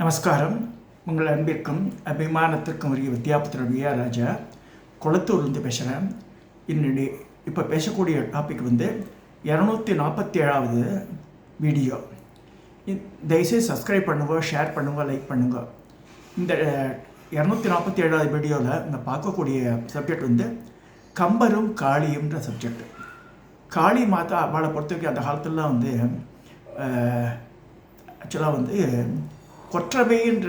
நமஸ்காரம். உங்கள் அன்பிற்கும் அபிமானத்திற்கும் உரிய வித்யாபுத்திரன் வி.ஆர். ராஜா கொளத்தூர்லேருந்து பேசுகிறேன். இப்போ பேசக்கூடிய டாபிக் 247வது வீடியோ. தயவுசெய்து சப்ஸ்கிரைப் பண்ணுங்க, ஷேர் பண்ணுங்க, லைக் பண்ணுங்க. இந்த 247வது வீடியோவில் இந்த பார்க்கக்கூடிய சப்ஜெக்ட் கம்பரும் காளியும்ன்ற சப்ஜெக்ட். காளி மாதா அவளை பொறுத்த வரைக்கும் அந்த காலத்துலலாம் ஆக்சுவலாக கொற்றவைன்ற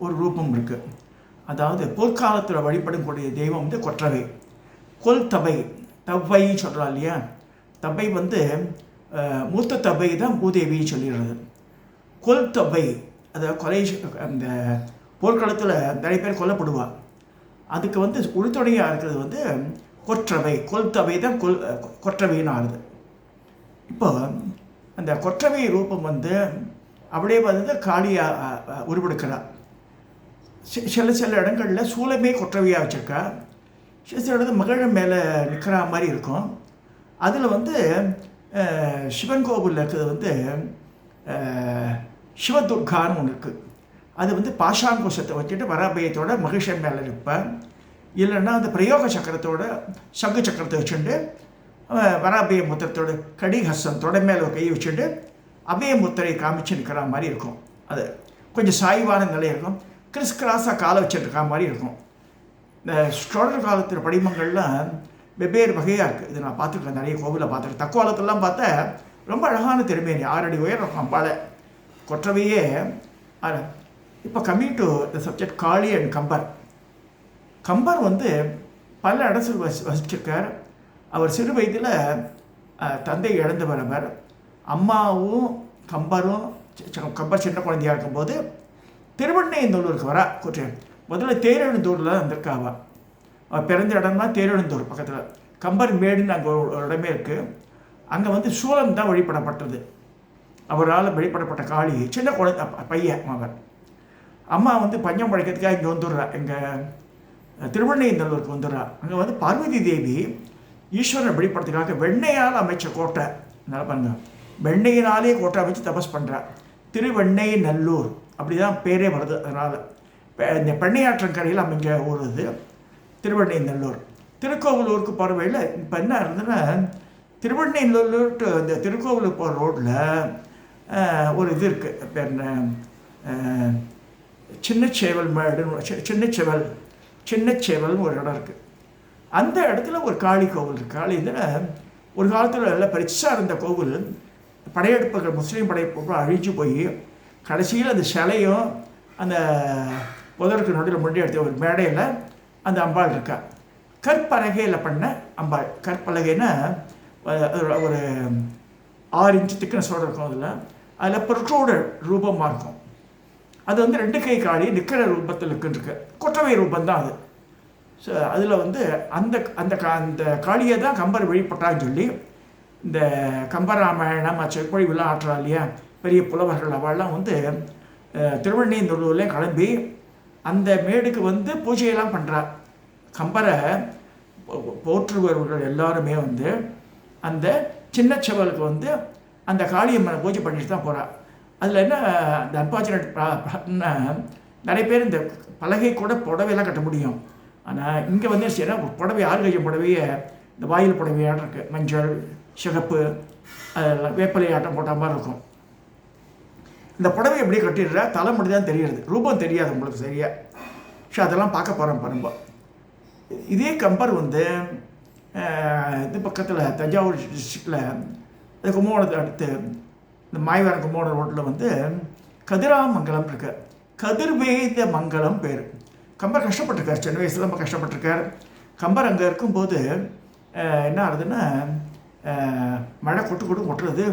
ஒரு ரூபம் இருக்குது. அதாவது போர்க்காலத்தில் வழிபடக்கூடிய தெய்வம் கொற்றவை. கொல் தபை தவ்வை சொல்கிறா இல்லையா, தபை மூத்த தபை தான் பூதேவின்னு சொல்லிடுறது. கொல் தபை அதை கொலை, அந்த போர்க்காலத்தில் நிறைய பேர் கொல்லப்படுவாள். அதுக்கு உறுதுணையாக இருக்கிறது கொற்றவை. கொல் தபை தான் கொற்றவைன்னு ஆகுது. இப்போ அந்த கொற்றவை ரூபம் அப்படியே காளியாக உருவெடுக்கிறாள். சில இடங்களில் சூலமே கொற்றவையாக வச்சுருக்கா. சில இடத்துல மகிழம் மேலே நிற்கிற மாதிரி இருக்கும். அதில் சிவன் கோவிலில் இருக்கிறது சிவதுர்கான்னு ஒன்று இருக்குது. அது பாஷாங்குஷத்தை வச்சுட்டு வராபயத்தோட மகிஷன் மேலே இருப்பேன். இல்லைன்னா அந்த பிரயோக சக்கரத்தோட சங்கு சக்கரத்தை வச்சுட்டு வராபய முத்திரத்தோட கடிஹஸ்தம் தொடை மேலே ஒரு கை வச்சுட்டு அபய முத்திரை காமிச்சு நிற்கிற மாதிரி இருக்கும். அது கொஞ்சம் சாய்வான நிலை இருக்கும். கிறிஸ் கிராஸாக காலை வச்சுருக்கிற மாதிரி இருக்கும். இந்த ஸ்டோடர் காலத்தில் படிமங்கள்லாம் வெவ்வேறு வகையாக இருக்குது. இது நான் பார்த்துருக்கேன், நிறைய கோவிலில் பார்த்துருக்கேன். தக்கோலத்திலாம் பார்த்தா ரொம்ப அழகான திருமேனி, 6 அடி உயரம் இருக்கும் பாலை கொற்றவையே. இப்போ coming to the subject Kali and Kambar. Kambar பல இடத்துல வசிச்சிருக்கார். அவர் சிறு வயதில் தந்தை இழந்தவர். அவர் அம்மாவும் கம்பரும் கம்பர் சின்ன குழந்தையாக இருக்கும்போது திருவண்ணையந்தூருக்கு வரா. முதல்ல தேரெழுந்தூரில் வந்திருக்காவா. அவள் பிறந்த இடம்னா தேரெழுந்தூர் பக்கத்தில் கம்பர் மேடுன்னு அங்கே ஒரு இடமே இருக்குது. அங்கே சூலம் தான் வழிபடப்பட்டது. அவரால் வழிபடப்பட்ட காளி சின்ன குழந்தை பையன் அவர். அம்மா பஞ்சம் பழைக்கிறதுக்காக இங்கே வந்துடுறா, எங்கள் திருவண்ணையந்தூருக்கு வந்துடுறா. அங்கே பார்வதி தேவி ஈஸ்வரனை வழிபடுறதுக்காக வெண்ணையால் அமைச்ச கோட்டை. நல்லா பாருங்க, வெண்ணையினாலே கோட்டை அமைச்சு தபஸ் பண்ணுறா. திருவெண்ணை நல்லூர் அப்படி தான் பேரே வருது. அதனால் இந்த பெண்ணையாற்றங்கரையில் அமைஞ்ச ஊர் இது திருவெண்ணை நல்லூர். திருக்கோவிலூருக்கு போகிற வழியில் இப்போ என்ன இருந்ததுன்னா, திருவெண்ணை நல்லூர் டு இந்த திருக்கோவிலூர் போகிற ரோட்டில் ஒரு இது இருக்குது. பேர் என்ன, சின்னச்சேவல் மேடுன்னு சின்னச்சேவல்னு ஒரு இடம் இருக்குது. அந்த இடத்துல ஒரு காளி கோவில் இருக்குது. காளி ஒரு காலத்தில் எல்லாம் பெருசாக இருந்த கோவில் படையெடுப்புகள், முஸ்லீம் படையெடுப்புகள் அழிஞ்சு போய் கடைசியில் அந்த சிலையும் அந்த புதருக்கு நடுவில் முன்னாடி எடுத்த ஒரு மேடையில் அந்த அம்பாள் இருக்கா. கற்பலகையில் பண்ண அம்பாள். கற்பலகைன்னா ஒரு 6 இன்ச்சு திக்னஸோடு இருக்கும். அதில் ப்ரொட்ரூடர் ரூபமாக இருக்கும். அது 2 கை காளி நிற்கிற ரூபத்தில் இருக்குன்னு கொற்றவை ரூபந்தான் அது. ஸோ அதில் அந்த அந்த அந்த காளியை தான் கம்பர் வழிபட்டான்னு சொல்லி இந்த கம்பராமாயணம் சொற்பொழிவுலாம் ஆற்றா இல்லையா, பெரிய புலவர்கள் அவள்லாம் திருவண்ணையந்தூர்லேயும் கிளம்பி அந்த மேடுக்கு பூஜையெல்லாம் பண்ணுறா. கம்பரை போற்றுபவர்கள் எல்லாருமே அந்த சின்னச்செவலுக்கு அந்த காளியம்மனை பூஜை பண்ணிட்டு தான் போகிறா. அதில் என்ன அந்த அன்பார்ச்சுனேட் நிறைய பேர் இந்த பலகை கூட புடவையெல்லாம் கட்ட முடியும். ஆனால் இங்கே சரி புடவை 6 கஜம் புடவையை இந்த வாயில் புடவையாட்டம் இருக்குது. மஞ்சள், சிகப்பு, அதெல்லாம் வேப்பலை ஆட்டம் போட்ட மாதிரி இருக்கும். இந்த புடவை எப்படியே கட்டிடுறா, தலை மட்டும் தான் தெரியுது, ரூபம் தெரியாது உங்களுக்கு சரியா. ஸோ அதெல்லாம் பார்க்க போகிறோம் பாருங்க. இதே கம்பர் இது பக்கத்தில் தஞ்சாவூர் டிஸ்ட்ரிக்டில் அது கும்பகோணத்தை அடுத்து இந்த மாயவரம் கும்பகோணம் ரோட்டில் கதிராமங்கலம் இருக்கு. கதிர்வேத மங்கலம் பேர். கம்பர் கஷ்டப்பட்டிருக்கார், சின்ன வயசில் ரொம்ப கஷ்டப்பட்டிருக்கார். கம்பர் அங்கே இருக்கும்போது என்ன ஆகுதுன்னா, மழை கொட்டுறது,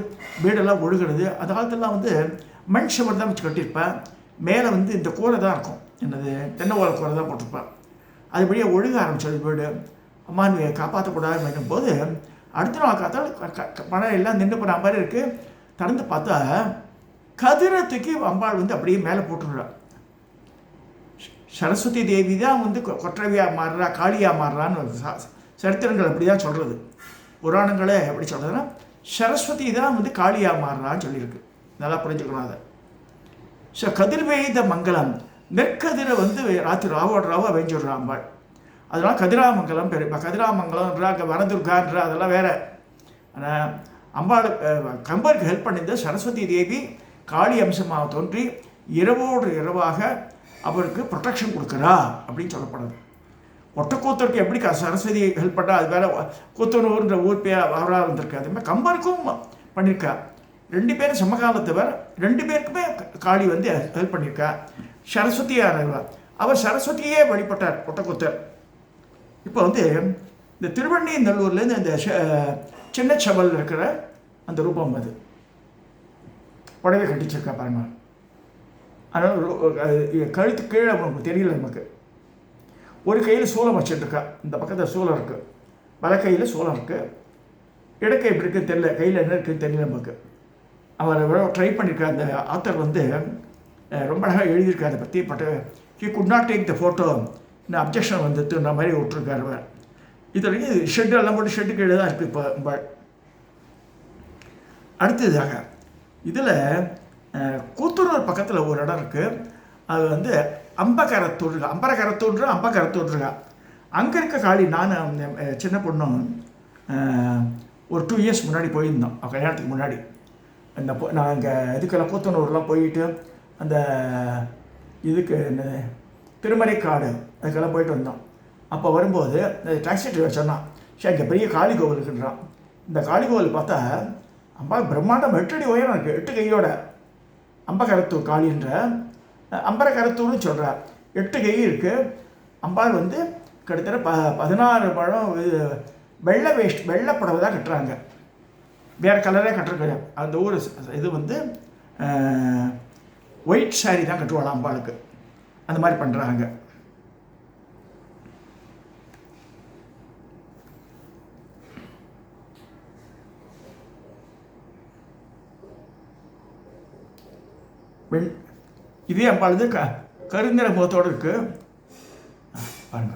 வீடெல்லாம் ஒழுகிறது. அந்த காலத்துலலாம் மண் சுவர் தான் வச்சு கட்டியிருப்பேன். மேலே இந்த கூரை தான் இருக்கும், என்னது தென்னை ஓலை கூரை தான் போட்டிருப்பேன். அதுபடியே ஒழுக ஆரம்பிச்சது வீடு. அம்மாவை காப்பாற்றக்கூடாதுன்னு போது அடுத்த நாள் காத்தால் மழை எல்லாம் நின்று போன மாதிரி இருக்குது. திறந்து பார்த்தா கதிரை தூக்கி அம்பாள் அப்படியே மேலே போட்டுடுறான். சரஸ்வதி தேவி தான் கொற்றவையாக மாறுறா, காளியாக மாறுறான்னு சரித்திரங்கள் அப்படி தான் சொல்கிறது. புராணங்களே எப்படி சொல்கிறதுன்னா, சரஸ்வதி தான் காளியாக மாறுறான்னு சொல்லியிருக்கு. நல்லா புரிஞ்சுக்கணும் அதை. ஸோ கதிர் வேய்த மங்கலம், நெற்கதிரை வந்து ராத்திரி ராவோட ராவாக வேஞ்சிடுறா அம்பாள். அதனால் கதிராமங்கலம் பேர். இப்போ கதிராமங்கலம்ன்றா வனதுர்கான்ற அதெல்லாம் வேறு. ஆனால் அம்பாள் கம்பருக்கு ஹெல்ப் பண்ணியிருந்த சரஸ்வதி தேவி காளி அம்சமாக தோன்றி இரவோடு இரவாக அவருக்கு ப்ரொடெக்ஷன் கொடுக்குறா அப்படின்னு சொல்லப்படுது. ஒட்டக்கூத்தருக்கு எப்படி சரஸ்வதி ஹெல்ப் பண்ணுறா, அது வேறு கூத்தனூர்ன்ற ஊர் பேர் அவராக இருந்திருக்கு. அதே மாதிரி கம்பருக்கும் பண்ணியிருக்கா. 2 பேரும் சமகாலத்தை வேறு, 2 பேருக்குமே காளி வந்து ஹெல்ப் பண்ணியிருக்கா. சரஸ்வதியாக அவர் சரஸ்வதியே வழிபட்டார் ஒட்டக்கூத்தர். இப்போ வந்து இந்த திருவண்ணைநல்லூர்லேருந்து இந்த சின்ன சவல் இருக்கிற அந்த ரூபம் அது புடவை கட்டிச்சிருக்கா பாருங்க. அதனால் கழுத்து கீழே நமக்கு தெரியல. நமக்கு ஒரு கையில் சூலம் வச்சுட்டுருக்கா, இந்த பக்கத்தில் சூலம் இருக்குது, வல கையில் சூலம் இருக்குது, இடக்கை எப்படி இருக்குன்னு தெரியல, கையில் என்ன இருக்குதுன்னு தெரியல நமக்கு. அவர் ட்ரை பண்ணியிருக்கா. அந்த ஆத்தர் வந்து ரொம்ப அழகாக எழுதியிருக்காரு அதை பற்றி. But he could not take the photo, இந்த அப்ஜெக்ஷன் வந்துட்டுன்ற மாதிரி விட்டுருக்காரு அவர். இது ஷெட்டு எல்லாம் போட்டு ஷெட்டுக்கு கீழே தான் இருக்குது இப்போ. அடுத்ததாக இதில் கூத்தூர் பக்கத்தில் ஒரு இடம் இருக்குது. அது வந்து அம்பகரத்தூர், அம்பகரத்தூர் இருக்கா. அங்கே இருக்க காளி நான் சின்ன பொண்ணும் ஒரு 2 இயர்ஸ் முன்னாடி போயிருந்தோம், கல்யாணத்துக்கு முன்னாடி. இந்த நான் இங்கே இதுக்கெல்லாம் கூத்தனூர்லாம் போயிட்டு அந்த இதுக்கு இந்த திருமலைக்காடு அதுக்கெல்லாம் போயிட்டு வந்தோம். அப்போ வரும்போது டாக்ஸி டிரைவர் சொன்னான், சரி இங்கே பெரிய காளி கோவில் இருக்குன்றான். இந்த காளி கோவில் பார்த்தா அம்பா பிரம்மாண்டம் 8 அடி உயரம் இருக்குது, 8 கையோட. அம்பகரத்தூர் காளின்ற அம்பரகரத்தூர்னு சொல்கிறார். 8 கை இருக்குது. அம்பாள் வந்து கிட்டத்தட்ட 16 பழம் வெள்ளை புடவை தான் கட்டுறாங்க, வேறு கலரே கட்டுறது. அந்த ஊர் இது வந்து ஒயிட் சாரி தான் கட்டுவாள் அம்பாளுக்கு. அந்த மாதிரி பண்ணுறாங்க. இதே அம்பாள் வந்து கருந்திர முகத்தோடு இருக்குது பாருங்க.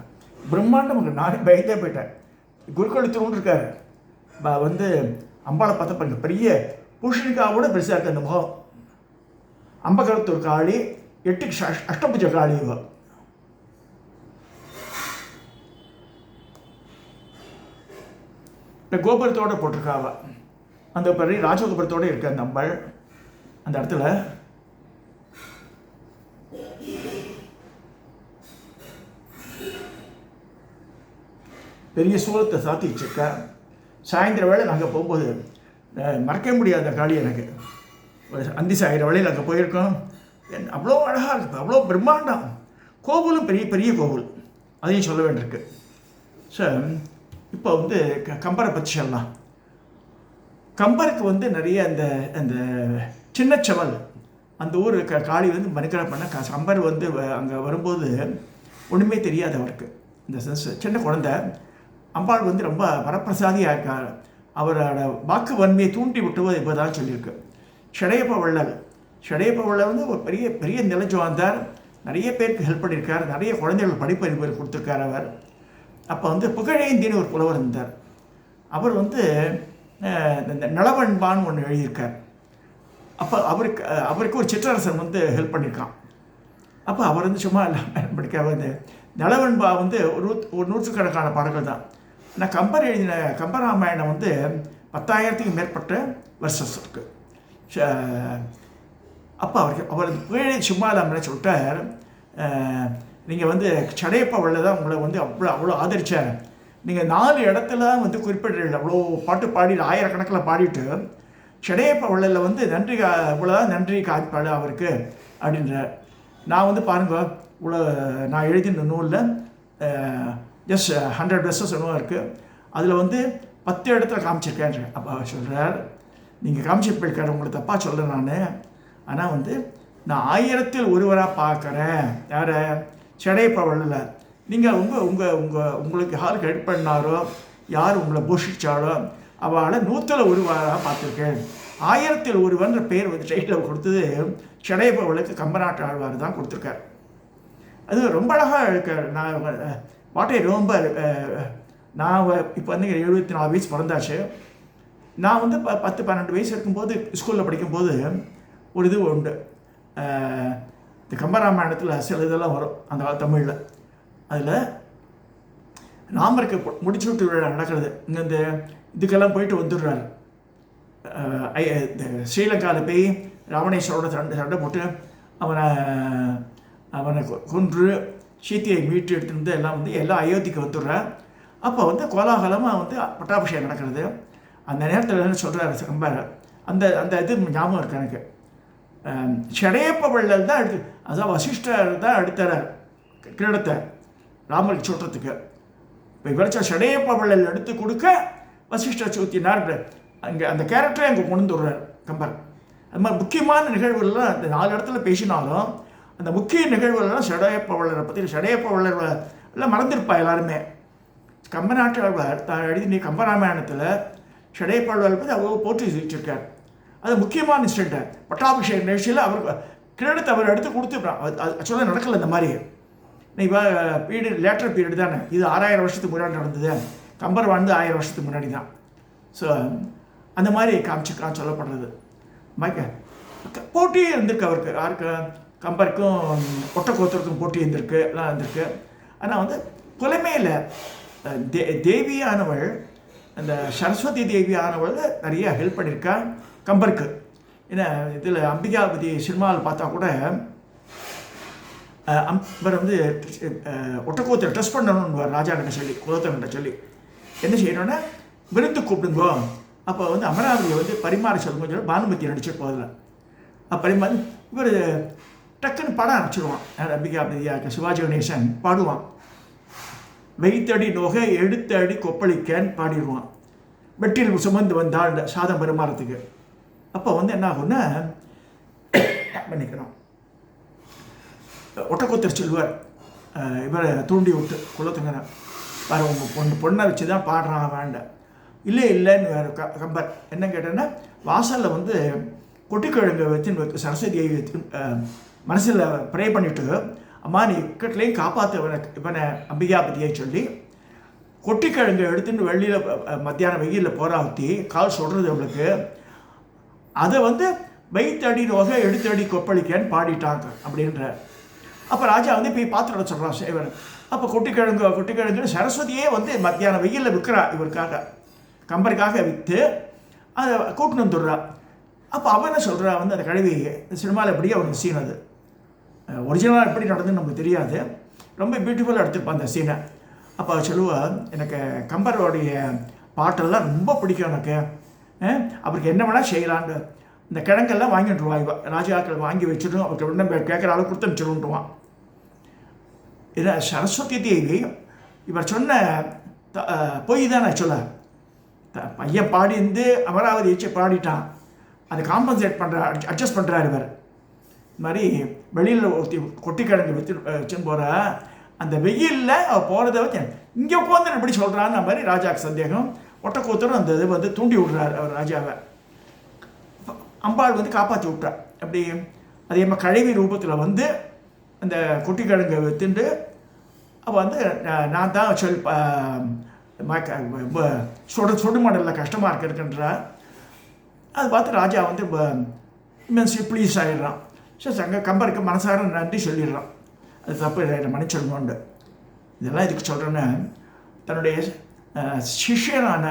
பிரம்மாண்டம். நானே பயந்தே போயிட்டேன். குருக்கழுத்தூர்னு இருக்கார் வந்து அம்பாளை பார்த்தா பாருங்க, பெரிய பூஷணிக்காவோட பெருசாக இருக்குது அந்த முகம். அம்பகரத்தூர் காளி, 8 அஷ்டபுஜ காளி. இந்த கோபுரத்தோடு போட்டிருக்காவ, அந்த பெரிய ராஜகோபுரத்தோடு இருக்கு அந்த அம்பாள். அந்த இடத்துல பெரிய சூலத்தை சாத்தி வச்சுருக்கா. சாயந்தர வேளை நாங்கள் போகும்போது மறக்க முடியாத காளி எனக்கு. ஒரு அந்தி சாயிர வேளையில் அங்கே போயிருக்கோம். அவ்வளோ அழகாக இருக்குது, அவ்வளோ பிரம்மாண்டம். கோவிலும் பெரிய பெரிய கோவில், அதையும் சொல்ல வேண்டியிருக்கு. ஸோ இப்போ வந்து கம்பரை பற்றி சொல்லலாம். கம்பருக்கு வந்து நிறைய அந்த அந்த சின்னச்சவல் அந்த ஊர் காளி வந்து மனுக்கடை பண்ண கம்பர் வந்து அங்கே வரும்போது ஒன்றுமே தெரியாது அவருக்கு. இந்த சின்ன குழந்தை அம்பாள் வந்து ரொம்ப வரப்பிரசாதியாக இருக்கார். அவரோட வாக்கு வன்மையை தூண்டி விட்டுவது இப்போ தான் சொல்லியிருக்கு. ஷடையப்ப வள்ளல் வந்து ஒரு பெரிய பெரிய நிலஜுவாந்தார். நிறைய பேருக்கு ஹெல்ப் பண்ணியிருக்கார். நிறைய குழந்தைகள் படிப்பறிவு கொடுத்துருக்கார் அவர். அப்போ வந்து புகழேந்தின்னு ஒரு புலவர் இருந்தார். அவர் வந்து இந்த நலவன்பான்னு ஒன்று எழுதியிருக்கார். அப்போ அவருக்கு ஒரு சிற்றரசன் வந்து ஹெல்ப் பண்ணியிருக்கான். அப்போ அவர் வந்து சும்மா இல்லாமல் படிக்க வந்து நலவன்பா வந்து ஒரு நூற்றுக்கணக்கான பாடல்கள் தான். ஆனால் கம்பர் எழுதின கம்பராமாயணம் வந்து 10,000க்கு மேற்பட்ட வெர்சஸ் இருக்குது. அப்போ அவர் புகழே சும்மா இல்லாமல் சொல்லிட்டார், நீங்கள் வந்து சடையப்ப வள்ளல் தான் உங்களை வந்து அவ்வளோ ஆதரிச்சார். நீங்கள் 4 இடத்துல வந்து குறிப்பிட்ட அவ்வளோ பாட்டு பாடி 1000கணக்கில் பாடிட்டு சடையப்ப வள்ளலில் வந்து நன்றி இவ்வளோதான் நன்றி காப்பாடு அவருக்கு அப்படின்றார். நான் வந்து பாருங்க, இவ்வளோ நான் எழுதின நூலில் ஜஸ்ட் 100 வெர்சஸ் என்னவோ இருக்குது. அதில் வந்து 10 இடத்துல காமிச்சிருக்கேன். அப்போ சொல்கிறார், நீங்கள் காமிச்சிருப்பிருக்காரு, உங்களை தப்பாக சொல்கிறேன் நான். ஆனால் வந்து நான் 1000ல் ஒருவராக பார்க்குறேன். யாரை? சடையப்ப வள்ளல. நீங்கள் உங்களுக்கு யார் ஹெல்ப் பண்ணாரோ, யார் உங்களை போஷிச்சாலோ அவளை 100ல் ஒருவராக பார்த்துருக்கேன். 1000ல் ஒருவன்ற பேர் வந்து டைட்டில் கொடுத்தது சடையப்ப வள்ளலுக்கு கம்பநாட்டு ஆழ்வார் தான் கொடுத்துருக்கார். அது ரொம்ப அழகாக இருக்கார். நான் வாட்டை ரொம்ப நான் இப்போ வந்து 74 வயசு பிறந்தாச்சு. நான் வந்து 10-12 வயசு இருக்கும்போது ஸ்கூலில் படிக்கும்போது ஒரு இது உண்டு. இந்த கம்பராமாயணத்தில் சில இதெல்லாம் வரும் அந்த தமிழில். அதில் ராமருக்கு முடிச்சுட்டு விழா நடக்கிறது. இங்கே இந்த இதுக்கெல்லாம் போயிட்டு வந்துடுறாரு. ஸ்ரீலங்காவில் போய் ராவணேஸ்வரோட சண்டை போட்டு அவனை கொன்று சீத்தையை மீட்டு எடுத்துருந்து எல்லாம் அயோத்திக்கு வந்துடுறார். அப்போ கோலாகலமாக பட்டாபிஷேகம் நடக்கிறது. அந்த நேரத்தில் என்ன சொல்கிறாரு ரொம்ப அந்த இது ஞாபகம் இருக்கு எனக்கு. ஷடேப்ப வள்ளல் தான் அதான் வசிஷ்டர் தான் எடுத்தார் கிரீடத்தை ராமருக்கு சொல்கிறதுக்கு. இப்போ இவரைச்சா ஷடேப்ப வள்ளல் எடுத்து கொடுக்க வசிஷ்டர் சூத்தினார். அங்கே அந்த கேரக்டரை அங்கே கொண்டு விடுறார் கம்பர். அது மாதிரி முக்கியமான நிகழ்வுகள்லாம் அந்த 4 இடத்துல பேசினாலும் அந்த முக்கிய நிகழ்வுகள்லாம் ஷடேப்ப வள்ளரை பற்றி ஷடேப்ப வள்ளர் எல்லாம் மறந்துருப்பா எல்லாருமே. கம்பநாட்டாழ்வார் தான் எழுதி கம்பராமாயணத்தில் ஷடேப்ப வள்ளரை பற்றி அவ்வளோ போற்றி வச்சிருக்கார். அது முக்கியமான இன்சிடென்ட்டு. பட்டாபிஷேக நிகழ்ச்சியில் அவர் கிரீடத்தை அவர் எடுத்து கொடுத்துருப்பான். அது ஆக்சுவலாக நடக்கலை இந்த மாதிரி. இப்போ லேட்டர் பீரியட் தானே இது. 6000 வருஷத்துக்கு முன்னாடி நடந்தது. கம்பர் வாழ்ந்து 1000 வருஷத்துக்கு முன்னாடி தான். ஸோ அந்த மாதிரி சொல்லப்படுறது. போட்டி இருந்திருக்கு அவருக்கு. யாருக்கு? கம்பருக்கும் ஒட்டக்கோத்தருக்கும் போட்டி இருந்திருக்கு, எல்லாம் இருந்திருக்கு. ஆனால் புலமையில் தேவியானவள், அந்த சரஸ்வதி தேவியானவள் நிறைய ஹெல்ப் பண்ணியிருக்கா கம்பருக்கு. ஏன்னா இதில் அம்பிகாபதி சினிமாவில் பார்த்தா கூட இவர் ஒட்டக்கோத்தை ட்ரெஸ் பண்ணணும்னு ராஜா கிட்ட சொல்லி, குலோத்தங்கிட்ட சொல்லி என்ன செய்யணும்னா விருந்து கூப்பிடுங்கோ. அப்போ அமராவதியை பரிமாற சொல்லுங்க சொல்லி பானுமதி நடிச்சு போதில் பரிமாறி இவர் டக்குன்னு பாட ஆரம்பிச்சிடுவான். அம்பிகாபதியாக சிவாஜி கணேசன் பாடுவான். வைத்தடி நோகை எடுத்தடி கொப்பளிக்கன்னு பாடிடுவான். வெட்டில் சுமந்து வந்தாள் சாதம் பரிமாறத்துக்கு. அப்போ என்ன ஆகும்னா பண்ணிக்கிறோம், ஒட்டக்கோத்தர் செல்வார் இவரை தூண்டி விட்டு குலத்துங்கன வேறு உங்கள் பொண்ணை வச்சு தான் பாடுறான் வேண்டாம். இல்லைன்னு வேறு கம்பர் என்ன கேட்டேன்னா, வாசலில் கொட்டிக்கிழங்கு வச்சு சரஸ்வதி மனசில் ப்ரே பண்ணிவிட்டு, அம்மா நீ இக்கட்லேயும் காப்பாற்ற இவனை அம்பிகாபதியை சொல்லி கொட்டிக்கிழங்கு எடுத்துன்னு வெளியில் மத்தியானம் வெயிலில் போராத்தி கால் சொல்கிறது அவளுக்கு. அதை வைத்தடி நோகை எடுத்தடி கொப்பளிக்கன்னு பாடிட்டாங்க அப்படின்ற. அப்போ ராஜா போய் பார்த்துட சொல்கிறான் சேவன். அப்போ கொட்டிக்கிழங்கு சரஸ்வதியே மத்தியானம் வெயிலில் விற்கிறா இவருக்காக, கம்பருக்காக விற்று அதை கூட்டின்னு வந்துடுறா. அப்போ அவன் என்ன சொல்கிறா, அந்த கழுவி சினிமாவில் எப்படியே அவனுக்கு சீன். அது ஒரிஜினலாக எப்படி நடந்துன்னு நமக்கு தெரியாது. ரொம்ப பியூட்டிஃபுல்லாக எடுத்துருப்பான் அந்த சீனை. அப்போ சொல்லுவா, எனக்கு கம்பரோடைய பாட்டெல்லாம் ரொம்ப பிடிக்கும் எனக்கு, அவருக்கு என்ன வேணால் செய்யலான்னு. இந்த கிழங்கெல்லாம் வாங்கிட்டுருவா இவ. ராஜாக்கள் வாங்கி வச்சுடும், அவருக்கு உடனே கேட்குற அளவு கொடுத்து வச்சுருவான். இதை சரஸ்வதி தேவி இவர் சொன்ன பொய் தான் சொல்ல. பையன் பாடிந்து அமராவதி வச்சு பாடிட்டான், அதை காம்பன்சேட் பண்ணுறார், அட்ஜஸ்ட் பண்ணுறாரு இவர். இது மாதிரி வெளியில் ஒருத்தி கொட்டிக்கிழங்கு வச்சுன்னு போகிற அந்த வெயிலில் அவள் போகிறத வச்சு இங்கே உட்காந்து எப்படி சொல்கிறான்னு மாதிரி ராஜாவுக்கு சந்தேகம். ஒட்டக்கூத்தரும் அந்த இது தூண்டி விடுறார் அவர் ராஜாவை. அம்பாள் காப்பாற்றி விட்டா. அப்படி அதே மாதிரி கழிவி ரூபத்தில் அந்த கொட்டிக்கிழங்கை வித்துண்டு அவள் நான் தான் சுடுமடலில் கஷ்டமாக இருக்குன்றா. அதை பார்த்து ராஜா இம்மென்ஸ்லி ப்ளீஸ் ஆகிடுறான். ஸோ கம்பருக்கு மனசார நன்றி சொல்லிடுறான். அது தப்பு மன்னிச்சிடணுண்டு. இதெல்லாம் இதுக்கு சொல்கிறேன்னு, தன்னுடைய சிஷ்யனான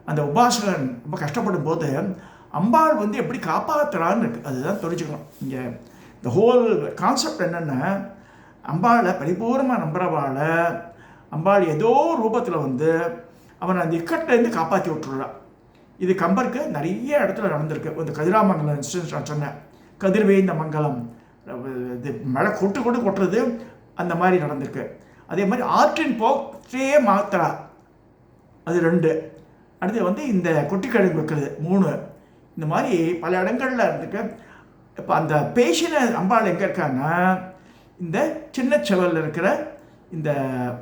அந்த உபாசகன் ரொம்ப கஷ்டப்படும் போது அம்பாள் எப்படி காப்பாற்றுறான்னு இருக்குது. அதுதான் தெரிஞ்சுக்கணும். இங்கே இந்த ஹோல் கான்செப்ட் என்னென்னா, அம்பாளை பரிபூர்ணமாக நம்புறவாளை அம்பாள் ஏதோ ரூபத்தில் அவனை அந்த இக்கட்டிலேருந்து காப்பாற்றி விட்டுறான். இது கம்பருக்கு நிறைய இடத்துல நடந்திருக்கு. கதிராமங்கலம் இன்ஸ்டன்ஸ் நான் சொன்னேன், கதிர்வேந்த மங்கலம், இது மழை கொட்டுறது அந்த மாதிரி நடந்திருக்கு. அதே மாதிரி ஆற்றின் போக்கையே மாத்திரா, அது 2. அடுத்து இந்த கொட்டிக்கிழங்கு வைக்கிறது 3. இந்த மாதிரி பல இடங்களில் இருந்துருக்கு. இப்போ அந்த பேஷின அம்பாள் எங்கே இருக்கான்னா, இந்த சின்ன செவலில் இருக்கிற இந்த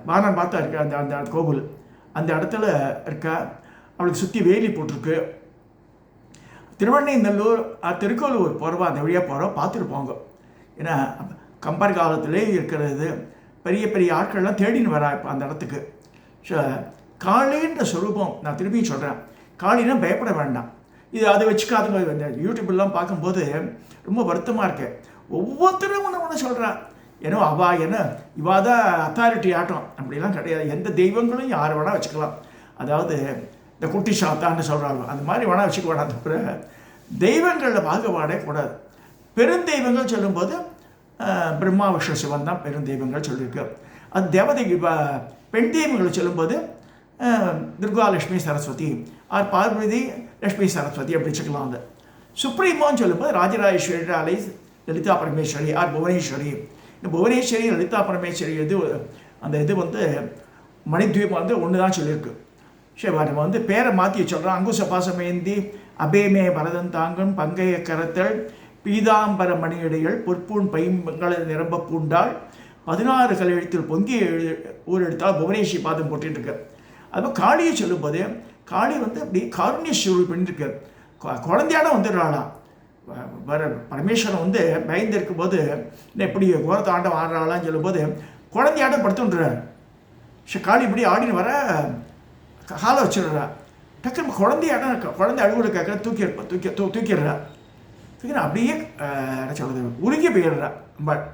வானம் பார்த்தா இருக்க அந்த கோவில் அந்த இடத்துல இருக்கா. அவளுக்கு சுற்றி வேலி போட்டிருக்கு. திருவண்ணைநல்லூர் திருக்கோலூர் போகிறவா அந்த வழியாக போகிறோம் பார்த்துருப்பாங்க. ஏன்னா கம்பர் காலத்திலே இருக்கிறது பெரிய பெரிய ஆட்கள்லாம் தேடின்னு வரா இப்போ அந்த இடத்துக்கு. ஸோ காளின்ற சொரூபம் நான் திரும்பியும் சொல்கிறேன், காளினா பயப்பட வேண்டாம். இது அதை வச்சுக்காதுங்க. இந்த யூடியூப்லாம் பார்க்கும்போது ரொம்ப வருத்தமாக இருக்கு. ஒவ்வொருத்தரும் ஒன்று ஒன்று சொல்கிறா. ஏன்னா என்ன இவா தான் அத்தாரிட்டி ஆட்டம், அப்படிலாம் கிடையாது. எந்த தெய்வங்களும் யார் வேணால் வச்சுக்கலாம். அதாவது இந்த குட்டி சாத்தான்னு சொல்கிறாங்க, அந்த மாதிரி வேணால் வச்சுக்க வேணாம். தவிர தெய்வங்களில் பாகுபாடே கூடாது. பெருந்தெய்வங்கள் சொல்லும்போது பிரம்மா விஷ்ணு சிவன் தான் பெருந்தெய்வங்கள் சொல்லியிருக்கு. அது தேவதை பெண் தெய்வங்களை சொல்லும்போது துர்கா லட்சுமி சரஸ்வதி, ஆர் பார்வதி லட்சுமி சரஸ்வதி அப்படி வச்சுக்கலாம். அது சுப்ரீமோன்னு சொல்லும்போது ராஜராஜேஸ்வரி, அலை லலிதா பரமேஸ்வரி, ஆர் புவனேஸ்வரி. இந்த புவனேஸ்வரி லலிதா பரமேஸ்வரி அந்த இது மணித்வீபம் ஒன்று தான் சொல்லியிருக்கு. சரி, நம்ம பேரை மாற்றி சொல்கிறோம். அங்குச பாசமேந்தி அபேமே பரதன் தாங்கும் பங்கைய கரத்தல் பீதாம்பர மணியடைகள் பொற்பூன் பைங்களை நிரம்ப பூண்டால் 16 கலெழுத்தில் பொங்கி ஊர் எடுத்தால் புவனேஸ்வரி பாதம் போட்டுருக்கு. அதுமாதிரி காளியை சொல்லும்போது காளி அப்படி காருண்யஸ்வரூபி பண்ணிருக்கு. குழந்தையாட வந்துடுறாளாம். பரமேஸ்வரன் பயந்து இருக்கும்போது எப்படி கோரத்தாண்டம் ஆடுறாளான்னு சொல்லும்போது குழந்தையாட படுத்துன்றார். காளி இப்படி ஆடின்னு வர காலை வச்சிடுறா. டக்குன்னு குழந்தை அழுகுற கேட்குற தூக்கிடுறா. அப்படியே என்ன சொல்கிறது, உருகி போயிடுறா. பட்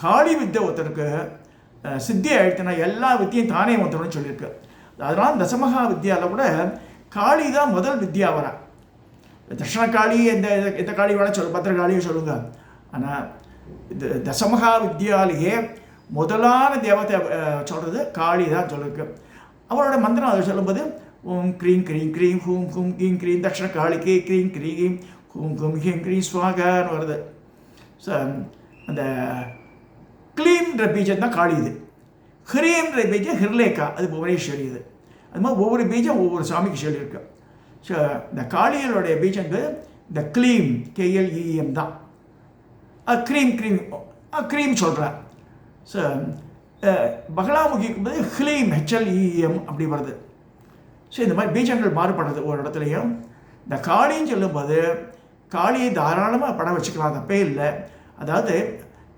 காளி வித்தை ஒருத்தருக்கு சித்தி ஆயிடுச்சுன்னா எல்லா வித்தியும் தானே வந்துடணும்னு சொல்லியிருக்கு. அதனால் தசமகா வித்யாவில் கூட காளி தான் முதல் வித்யா வரா. தட்சிணகாளி எந்த காளி வேணால் பத்திரகாளியை சொல்லுங்க. ஆனால் இது தசமகா வித்யாலேயே முதலான தேவத்தை சொல்கிறது காளி தான் சொல்லியிருக்கு. அவரோட மந்திரம் அதை சொல்லும்போது ஓம் க்ரீம் க்ரீம் க்ரீம் ஹூம் ஹூம் கீம் க்ரீம் தட்சிணகாளிக்கு க்ரீம் க்ரீம் ஹூம் ஹூம் ஹீம் க்ரீம் ஸ்வாகான்னு வருது. ஸோ அந்த க்ளீம்ன்ற பீஜம் தான் காளி. இது ஹிரீம்ன்ற பீஜம் ஹிர்லேக்கா, அது புவனேஸ்வரி. இது அது மாதிரி ஒவ்வொரு பீஜம் ஒவ்வொரு சாமிக்கு சொல்லியிருக்கு. ஸோ இந்த காளிகளுடைய பீஜங்கள் இந்த க்ளீம் KLEM தான். க்ரீம் க்ரீம் க்ரீம் சொல்கிறேன். ஸோ பகலாமுகிக்கும் போது ஹ்லீம் HLEM அப்படி வருது. ஸோ இந்த மாதிரி பீஜங்கள் மாறுபடுறது ஒரு இடத்துலையும். இந்த காளின்னு சொல்லும்போது காளியை தாராளமாக படம் வச்சுக்கலாம், தப்பே இல்லை. அதாவது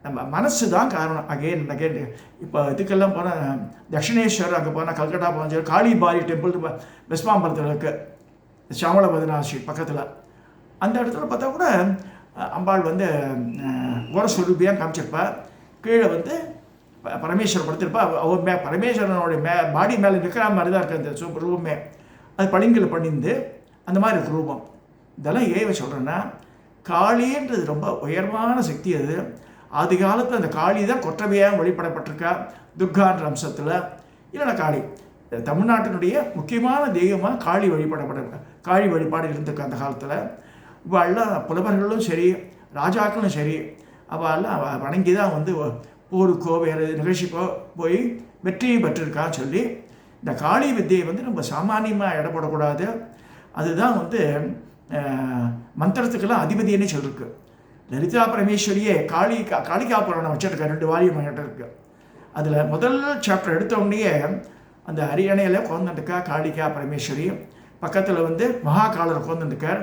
நம்ம மனசு தான் காரணம். அகெயின் இப்போ இதுக்கெல்லாம் போனால் தட்சிணேஸ்வர், அங்கே போனால் கல்கட்டா போனால் காளிபாரி டெம்பிள் வெஸ்பாம்பரத்தில் இருக்குது, சாமள பத்ரிநாத் பக்கத்தில். அந்த இடத்துல பார்த்தா கூட அம்பாள் கோரஸ்வரூபியாக காமிச்சிருப்பா. கீழே பரமேஸ்வரர் படுத்திருப்பா. அவர் பரமேஸ்வரனுடைய பாடி மேலே நிற்கிற மாதிரி தான் இருக்குது அந்த ரூபமே. அது பளிங்கில் பண்ணிந்து அந்த மாதிரி இருக்கு ரூபம். இதெல்லாம் ஏன் சொல்கிறேன்னா, காளின்றது ரொம்ப உயர்வான சக்தி. அது ஆதி காலத்தில் அந்த காளி தான் கொற்றவையாக வழிபடப்பட்டிருக்கா துர்கான்ற அம்சத்தில். இல்லைன்னா காளி தமிழ்நாட்டினுடைய முக்கியமான தெய்வமாக காளி வழிபாடு இருந்திருக்கு அந்த காலத்தில். இவாள்லாம் புலவர்களும் சரி, ராஜாக்களும் சரி, அவெல்லாம் வணங்கி தான் போருக்கோ வேறு நிகழ்ச்சிக்கோ போய் வெற்றியை பெற்றிருக்கான்னு சொல்லி இந்த காளி வித்தியை நம்ம சாமானியமாக இடப்படக்கூடாது. அதுதான் மந்திரத்துக்கெல்லாம் அதிபதினே சொல்லிருக்கு. லலிதா பரமேஸ்வரியே காளிகா புராணம் வச்சுருக்க 2 வால்யூம் என்கிட்ட இருக்கு. அதில் முதல் சாப்டர் எடுத்தோடனே அந்த அரியணையில் உட்காந்துருக்கா காளிகா பரமேஸ்வரி. பக்கத்தில் மகாகாலர் உட்காந்துருக்கார்.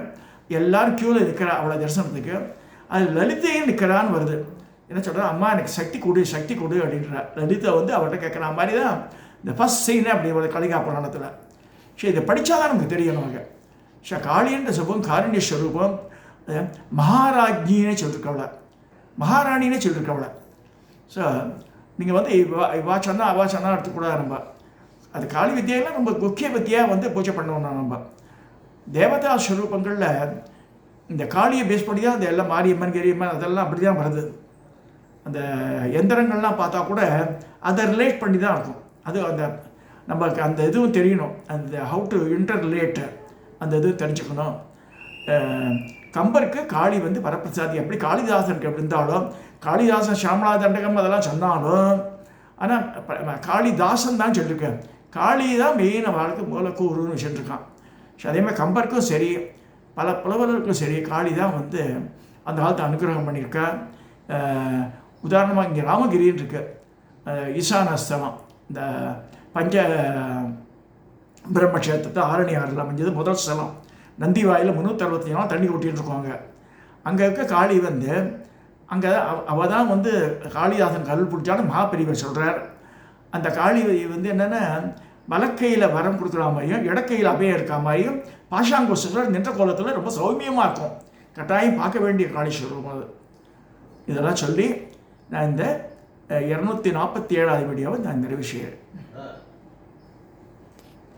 எல்லாரும் க்யூவில் இருக்கிறா அவளை தரிசனத்துக்கு. அது லலிதையும் நிற்கிறான்னு வருது. என்ன சொல்கிறா, அம்மா எனக்கு சக்தி கொடு அப்படின்றா. லலிதா அவர்கிட்ட கேட்குற மாதிரி தான் இந்த ஃபஸ்ட் சீனே அப்படி ஒரு காளிகா புராணத்தில். சரி, இதை படித்தா தான் நமக்கு தெரியணும். அவங்க காளின்ற சொல்லுவோம் காருண்யஸ்வரூபம். மகாராஜ்னினே சொல்லியிருக்கவளை, மகாராணினே சொல்லியிருக்கவளை. ஸோ நீங்கள் இவா சொன்னால் எடுத்துக்கூடாது. நம்ம அது காளி வித்தியெல்லாம் நம்ம முக்கிய வித்தியாக பூஜை பண்ணணும். நம்ம தேவதா ஸ்வரூபங்களில் இந்த காளியை பேஸ் பண்ணி தான் அந்த எல்லாம் மாரியம்மன் கரியம்மன் அதெல்லாம் அப்படி தான் வருது. அந்த எந்திரங்கள்லாம் பார்த்தா கூட அதை ரிலேட் பண்ணி தான் இருக்கும். அது நம்மளுக்கு அந்த இதுவும் தெரியணும். அந்த ஹவு டு இன்டர் ரிலேட் அந்த இது தெரிஞ்சுக்கணும். கம்பருக்கு காளி வரப்பிரசாதி. எப்படி காளிதாசனுக்கு எப்படி இருந்தாலும், காளிதாசன் சாமளா தண்டகம் அதெல்லாம் சொன்னாலும், ஆனால் காளிதாசன் தான் சொல்லியிருக்கேன். காளி தான் மெயின் வாழ்க்கை மூலக்கூறுன்னு வச்சுருக்கான். அதே மாதிரி கம்பருக்கும் சரி, பல புலவர்களுக்கும் சரி, காளி தான் அந்த காலத்தை அனுகிரகம் பண்ணியிருக்கா. உதாரணமாக இங்கே ராமகிரின்னு இருக்கு, ஈசானஸ்தலம், இந்த பஞ்ச பிரம்மக்ஷேத்திரத்தை ஆரணி ஆறில் அமைஞ்சது முதல் ஸ்தலம். நந்தி வாயில் 364 நாள் தண்ணி கொட்டிகிட்டு இருக்கோங்க. அங்கே இருக்க காளி அங்கே அவள் தான் காளிதாசன் கல் பிடிச்சாலும் மகாபெரியவர் சொல்கிறார். அந்த காளி என்னென்னா வலக்கையில் வரம் கொடுக்குற மாதிரியும் இடக்கையில் அபயம் இருக்க மாதிரியும் பாஷாங்குஷத்தில் நின்ற கோலத்தில் ரொம்ப சௌமியமாக இருக்கும். கட்டாயம் பார்க்க வேண்டிய காளி ஸ்வரூபம் அது. இதெல்லாம் சொல்லி நான் இந்த 247வது வீடியோவை நான் நிறைவு செய்கிறேன்.